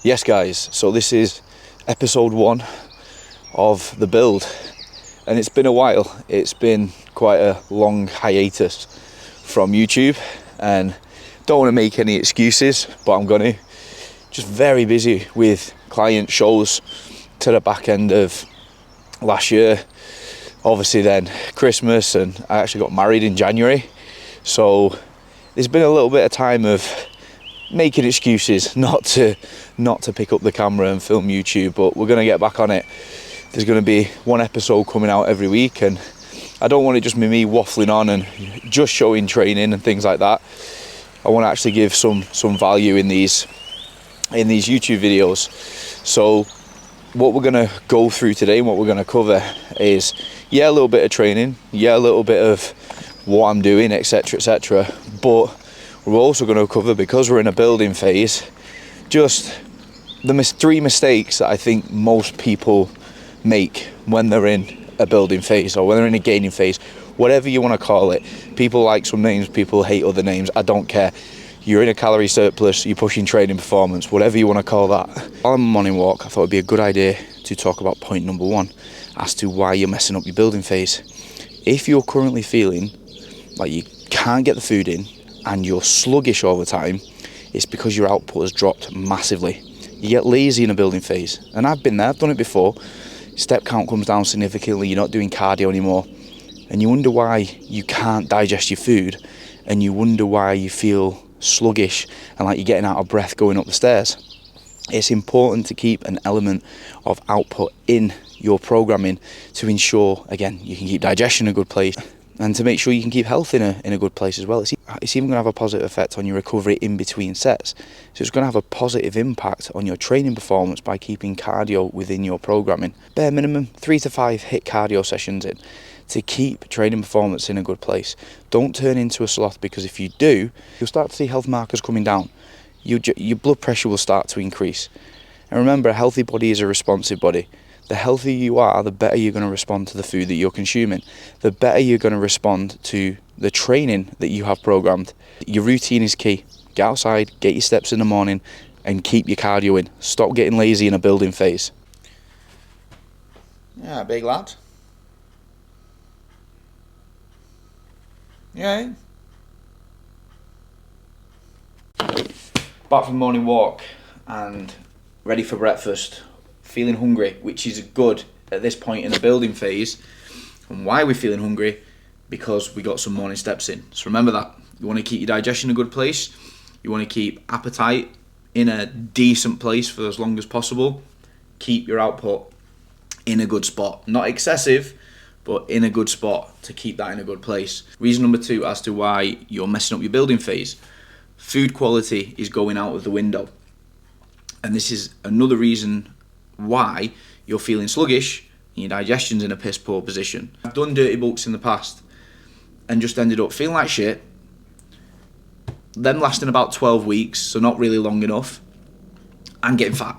Yes guys, so this is episode 1 of the build, and it's been a while. It's been quite a long hiatus from YouTube, and don't want to make any excuses, but I'm gonna. Just very busy with client shows to the back end of last year. Obviously then Christmas, and I actually got married in January, so there's been a little bit of time of making excuses not to pick up the camera and film YouTube, but we're going to get back on it. There's going to be one episode coming out every week, and I don't want it just be me waffling on and just showing training and things like that. I want to actually give some value in these YouTube videos. So what we're going to go through today and what we're going to cover is, a little bit of training, a little bit of what I'm doing, etc, but we're also going to cover, because we're in a building phase, just the 3 mistakes that I think most people make when they're in a building phase or when they're in a gaining phase, whatever you want to call it. People like some names, people hate other names. I don't care. You're in a calorie surplus, you're pushing training performance, whatever you want to call that. On a morning walk, I thought it'd be a good idea to talk about point number 1 as to why you're messing up your building phase. If you're currently feeling like you can't get the food in and you're sluggish all the time, it's because your output has dropped massively. You get lazy in a building phase, and I've been there, I've done it before. Step count comes down significantly, you're not doing cardio anymore, and you wonder why you can't digest your food, and you wonder why you feel sluggish and like you're getting out of breath going up the stairs. It's important to keep an element of output in your programming to ensure, again, you can keep digestion in a good place, and to make sure you can keep health in a good place as well. It's even going to have a positive effect on your recovery in between sets. So it's going to have a positive impact on your training performance by keeping cardio within your programming. Bare minimum 3 to 5 HIIT cardio sessions in to keep training performance in a good place. Don't turn into a sloth, because if you do, you'll start to see health markers coming down. Your blood pressure will start to increase. And remember, a healthy body is a responsive body. The healthier you are, the better you're going to respond to the food that you're consuming. The better you're going to respond to the training that you have programmed. Your routine is key. Get outside, get your steps in the morning, and keep your cardio in. Stop getting lazy in a building phase. Yeah, big lad. Yeah. Back from the morning walk and ready for breakfast. Feeling hungry, which is good at this point in the building phase. And why we're feeling hungry? Because we got some morning steps in. So remember that. You want to keep your digestion in a good place. You want to keep appetite in a decent place for as long as possible. Keep your output in a good spot. Not excessive, but in a good spot to keep that in a good place. Reason number 2 as to why you're messing up your building phase. Food quality is going out of the window. And this is another reason why you're feeling sluggish and your digestion's in a piss poor position. I've done dirty bulks in the past and just ended up feeling like shit, them lasting about 12 weeks, so not really long enough, and getting fat.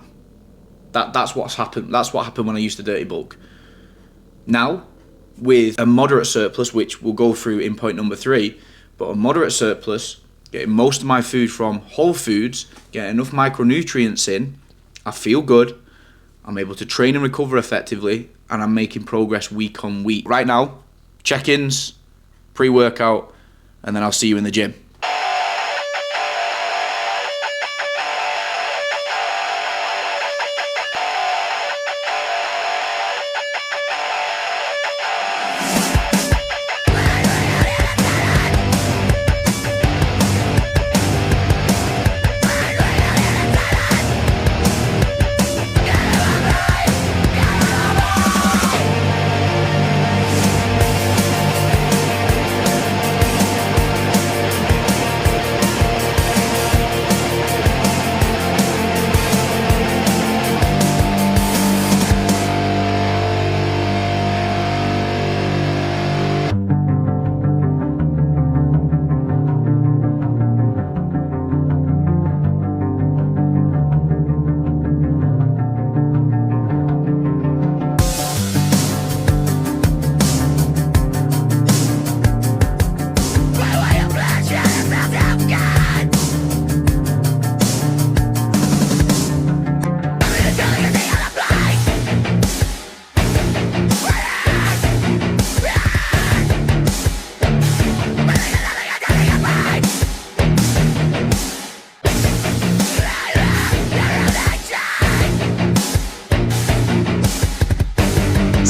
That's what's happened. That's what happened when I used to dirty bulk. Now, with a moderate surplus, which we'll go through in point number 3, but a moderate surplus, getting most of my food from whole foods, getting enough micronutrients in, I feel good. I'm able to train and recover effectively, and I'm making progress week on week. Right now, check-ins, pre-workout, and then I'll see you in the gym.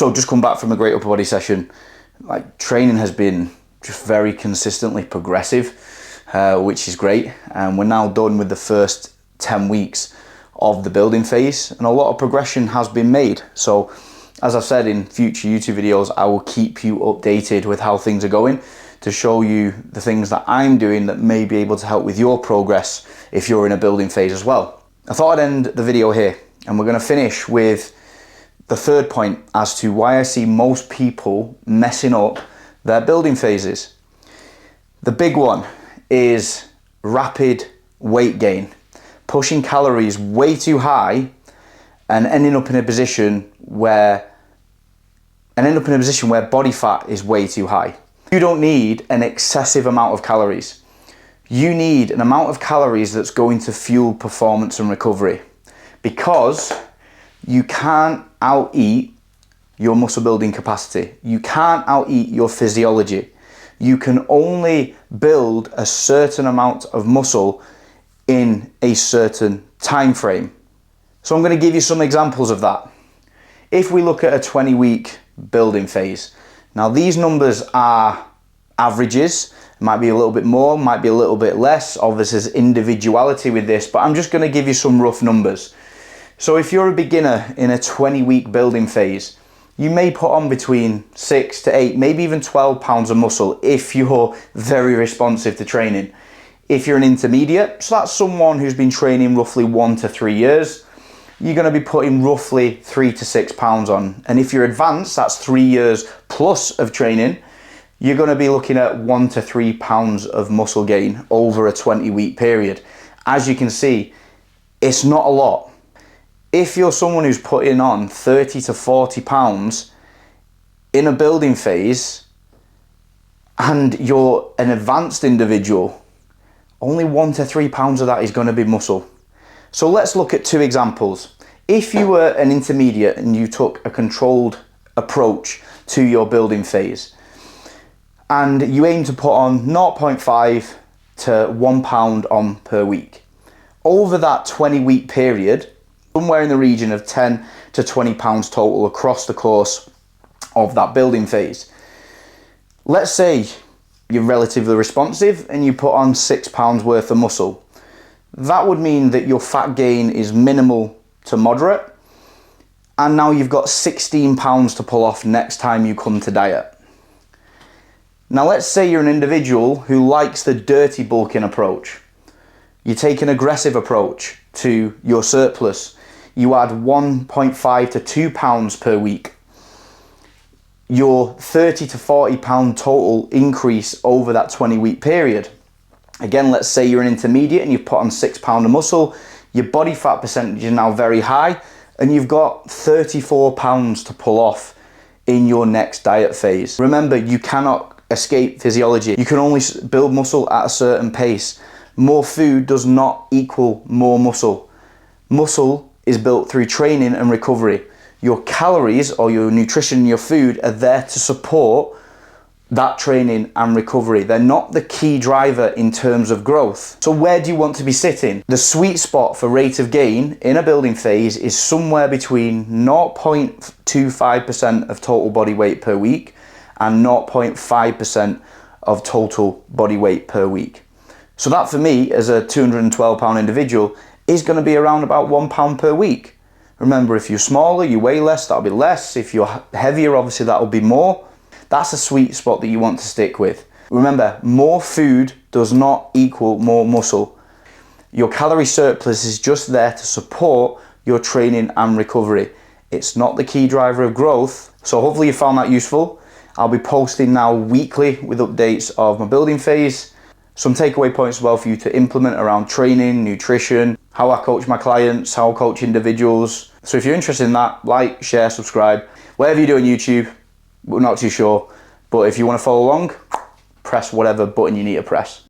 So just come back from a great upper body session. Like, training has been just very consistently progressive, which is great. And we're now done with the first 10 weeks of the building phase, and a lot of progression has been made. So as I've said in future YouTube videos, I will keep you updated with how things are going to show you the things that I'm doing that may be able to help with your progress if you're in a building phase as well. I thought I'd end the video here, and we're going to finish with the third point as to why I see most people messing up their building phases. The big one is rapid weight gain, pushing calories way too high and ending up in a position where body fat is way too high. You don't need an excessive amount of calories. You need an amount of calories that's going to fuel performance and recovery, because you can't out-eat your muscle building capacity. You can't out-eat your physiology. You can only build a certain amount of muscle in a certain time frame. So I'm going to give you some examples of that. If we look at a 20-week building phase, now these numbers are averages. It might be a little bit more, might be a little bit less. Obviously there's individuality with this, but I'm just going to give you some rough numbers. So if you're a beginner in a 20-week building phase, you may put on between 6 to 8, maybe even 12 pounds of muscle if you're very responsive to training. If you're an intermediate, so that's someone who's been training roughly 1 to 3 years, you're going to be putting roughly 3 to 6 pounds on. And if you're advanced, that's 3 years plus of training, you're going to be looking at 1 to 3 pounds of muscle gain over a 20-week period. As you can see, it's not a lot. If you're someone who's putting on 30 to 40 pounds in a building phase and you're an advanced individual, only 1 to 3 pounds of that is going to be muscle. So let's look at two examples. If you were an intermediate and you took a controlled approach to your building phase and you aim to put on 0.5 to 1 pound on per week, over that 20-week period, somewhere in the region of 10 to 20 pounds total across the course of that building phase. Let's say you're relatively responsive and you put on 6 pounds worth of muscle. That would mean that your fat gain is minimal to moderate, and now you've got 16 pounds to pull off next time you come to diet. Now let's say you're an individual who likes the dirty bulking approach. You take an aggressive approach to your surplus. You add 1.5 to 2 pounds per week. Your 30 to 40 pound total increase over that 20-week period. Again, let's say you're an intermediate and you've put on 6 pounds of muscle, your body fat percentage is now very high, and you've got 34 pounds to pull off in your next diet phase. Remember, you cannot escape physiology. You can only build muscle at a certain pace. More food does not equal more muscle. Muscle is built through training and recovery. Your calories or your nutrition, your food are there to support that training and recovery. They're not the key driver in terms of growth. So where do you want to be sitting? The sweet spot for rate of gain in a building phase is somewhere between 0.25% of total body weight per week and 0.5% of total body weight per week. So that for me, as a 212 pound individual, is going to be around about 1 pound per week. Remember, if you're smaller, you weigh less, that'll be less. If you're heavier, obviously that'll be more. That's a sweet spot that you want to stick with. Remember, more food does not equal more muscle. Your calorie surplus is just there to support your training and recovery. It's not the key driver of growth. So hopefully you found that useful. I'll be posting now weekly with updates of my building phase. Some takeaway points as well for you to implement around training, nutrition, how I coach my clients, how I coach individuals. So if you're interested in that, like, share, subscribe. Whatever you do on YouTube, we're not too sure. But if you want to follow along, press whatever button you need to press.